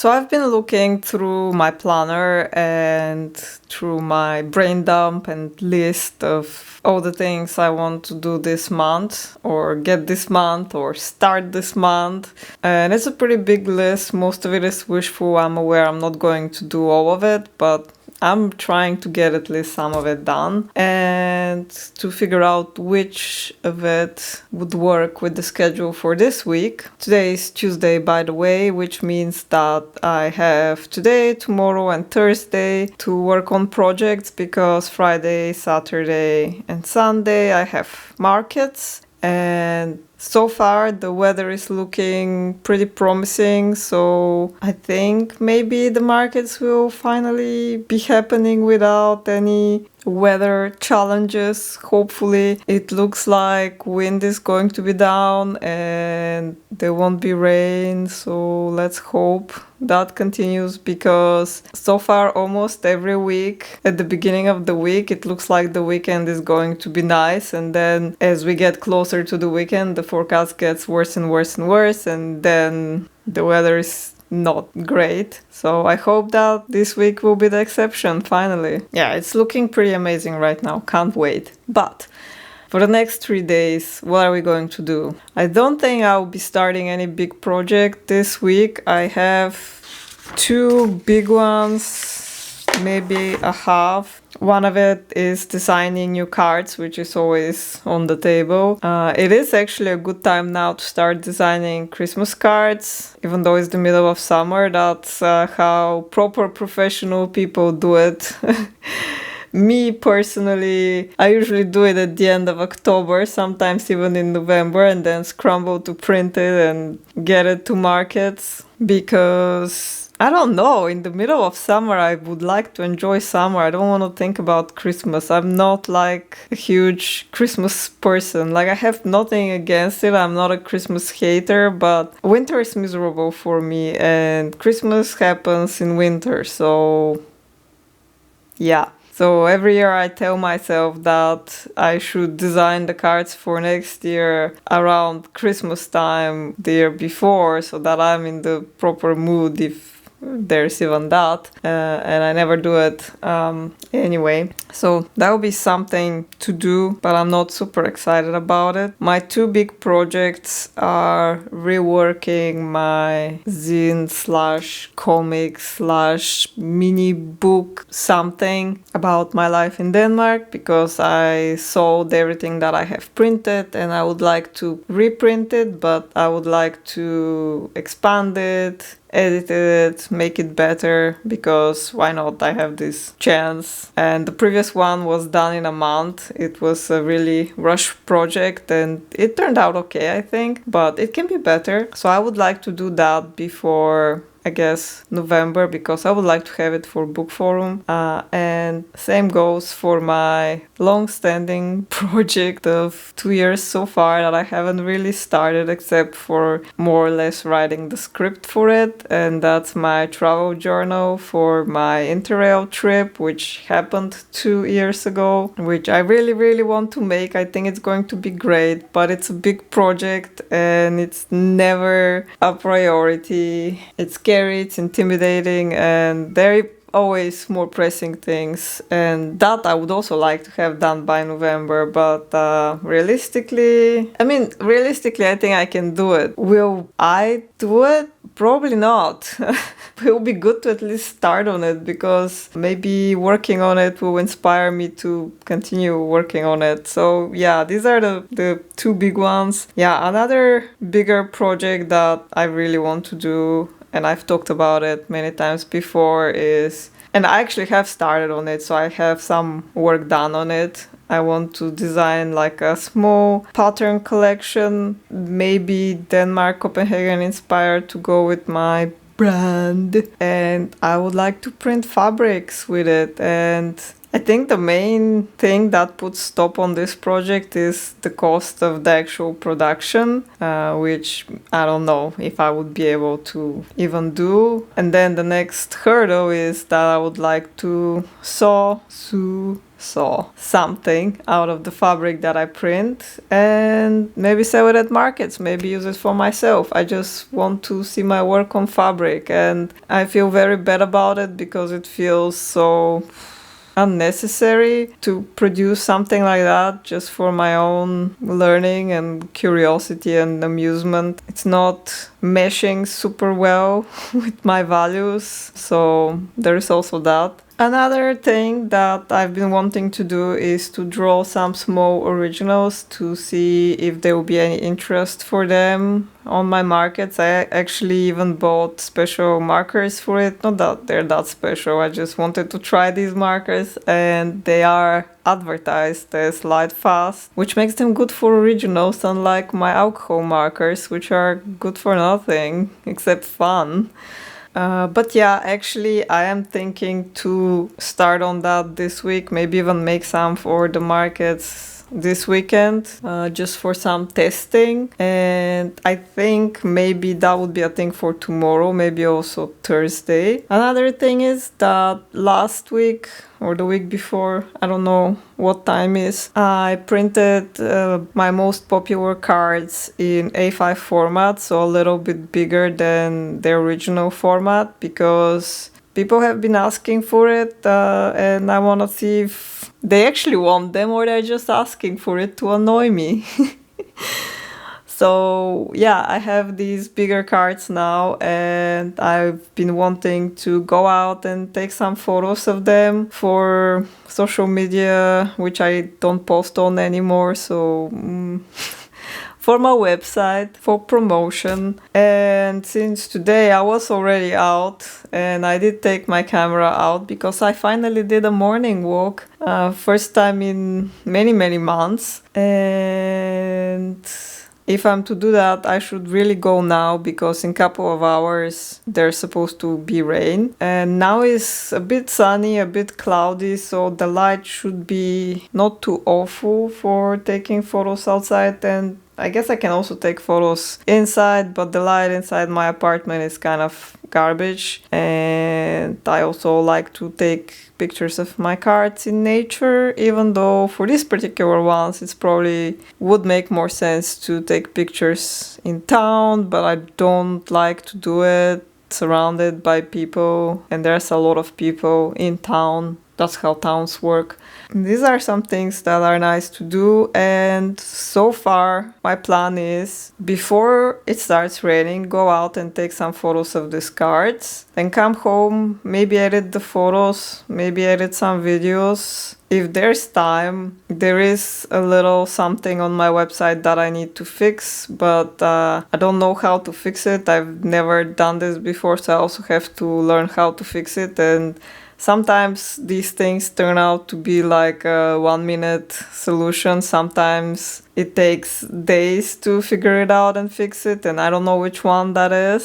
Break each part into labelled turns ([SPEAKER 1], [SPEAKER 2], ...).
[SPEAKER 1] So I've been looking through my planner and through my brain dump and list of all the things I want to do this month or get this month or start this month. And it's a pretty big list. Most of it is wishful. I'm aware I'm not going to do all of it, but I'm trying to get at least some of it done and to figure out which of it would work with the schedule for this week. Today is Tuesday, by the way, which means that I have today, tomorrow, and Thursday to work on projects because Friday, Saturday, and Sunday I have markets. And so far, the weather is looking pretty promising, so I think maybe the markets will finally be happening without any weather challenges. Hopefully, it looks like wind is going to be down and there won't be rain, so let's hope that continues because so far almost every week at the beginning of the week it looks like the weekend is going to be nice, and then as we get closer to the weekend the forecast gets worse and worse and worse, and then the weather is not great. So I hope that this week will be the exception finally. Yeah, it's looking pretty amazing right now. Can't wait. But for the next 3 days, what are we going to do? I don't think I'll be starting any big project this week. I have 2 big ones, maybe a half. One of it is designing new cards, which is always on the table. It is actually a good time now to start designing Christmas cards, even though it's the middle of summer. That's how proper professional people do it. Me personally, I usually do it at the end of October, sometimes even in November, and then scramble to print it and get it to markets because I don't know, in the middle of summer I would like to enjoy summer. I don't want to think about Christmas. I'm not like a huge Christmas person. Like, I have nothing against it. I'm not a Christmas hater, but winter is miserable for me and Christmas happens in winter. So yeah. So every year I tell myself that I should design the cards for next year around Christmas time the year before so that I'm in the proper mood if there's even that, and I never do it anyway. So that will be something to do, but I'm not super excited about it. My 2 big projects are reworking my zine slash comic slash mini book something about my life in Denmark because I sold everything that I have printed and I would like to reprint it, but I would like to expand it, edit it, make it better, because why not? I have this chance. And the previous one was done in a month. It was a really rush project and it turned out okay, I think, but it can be better. So I would like to do that before, I guess, November, because I would like to have it for book forum. And same goes for my long-standing project of 2 years so far that I haven't really started except for more or less writing the script for it. And that's my travel journal for my Interrail trip, which happened 2 years ago, which I really, really want to make. I think it's going to be great, but it's a big project and it's never a priority. It's scary, it's intimidating, and there are always more pressing things, and that I would also like to have done by November, but realistically I think I can do it. Will I do it? Probably not. It will be good to at least start on it because maybe working on it will inspire me to continue working on it. So yeah, these are the 2 big ones. Yeah, another bigger project that I really want to do, and I've talked about it many times before, and I actually have started on it, so I have some work done on it. I want to design like a small pattern collection, maybe Denmark, Copenhagen inspired, to go with my brand, and I would like to print fabrics with it. And I think the main thing that puts stop on this project is the cost of the actual production, which I don't know if I would be able to even do. And then the next hurdle is that I would like to sew something out of the fabric that I print and maybe sell it at markets, maybe use it for myself. I just want to see my work on fabric, and I feel very bad about it because it feels so unnecessary to produce something like that just for my own learning and curiosity and amusement. It's not meshing super well with my values, so there is also that. Another thing that I've been wanting to do is to draw some small originals to see if there will be any interest for them on my markets. I actually even bought special markers for it. Not that they're that special, I just wanted to try these markers, and they are advertised as light fast, which makes them good for originals, unlike my alcohol markers, which are good for nothing except fun. But yeah, actually, I am thinking to start on that this week, maybe even make some for the markets this weekend, just for some testing. And I think maybe that would be a thing for tomorrow, maybe also Thursday. Another thing is that last week or the week before, I don't know what time is, I printed my most popular cards in A5 format, so a little bit bigger than the original format, because people have been asking for it, and I want to see if they actually want them or they're just asking for it to annoy me. So yeah, I have these bigger cards now, and I've been wanting to go out and take some photos of them for social media, which I don't post on anymore. So for my website, for promotion. And since today I was already out, and I did take my camera out because I finally did a morning walk, first time in many months. And if I'm to do that, I should really go now, because in a couple of hours there's supposed to be rain. And now it's a bit sunny, a bit cloudy, so the light should be not too awful for taking photos outside. And I guess I can also take photos inside, but the light inside my apartment is kind of garbage. And I also like to take pictures of my cards in nature, even though for these particular ones it's probably would make more sense to take pictures in town, but I don't like to do it surrounded by people, and there's a lot of people in town. That's how towns work. These are some things that are nice to do, and so far my plan is, before it starts raining, go out and take some photos of these cards, then come home, maybe edit the photos, maybe edit some videos. If there's time, there is a little something on my website that I need to fix, but I don't know how to fix it. I've never done this before, so I also have to learn how to fix it. And sometimes these things turn out to be like a 1-minute solution. Sometimes it takes days to figure it out and fix it, and I don't know which one that is.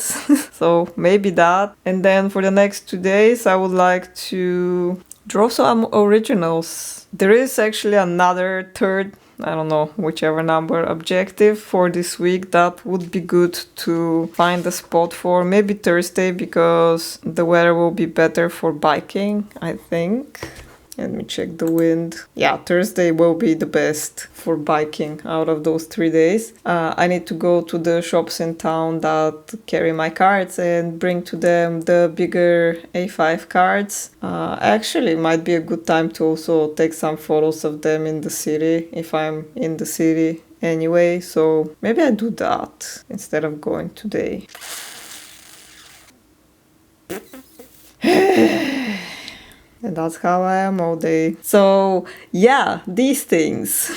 [SPEAKER 1] So maybe that. And then for the next 2 days, I would like to draw some originals. There is actually another third, I don't know, whichever number objective for this week that would be good to find a spot for. Maybe Thursday, because the weather will be better for biking, I think. Let me check the wind. Yeah, Thursday will be the best for biking out of those 3 days. I need to go to the shops in town that carry my cards and bring to them the bigger A5 cards. Actually, it might be a good time to also take some photos of them in the city, if I'm in the city anyway. So maybe I do that instead of going today. And that's how I am all day. So yeah, these things.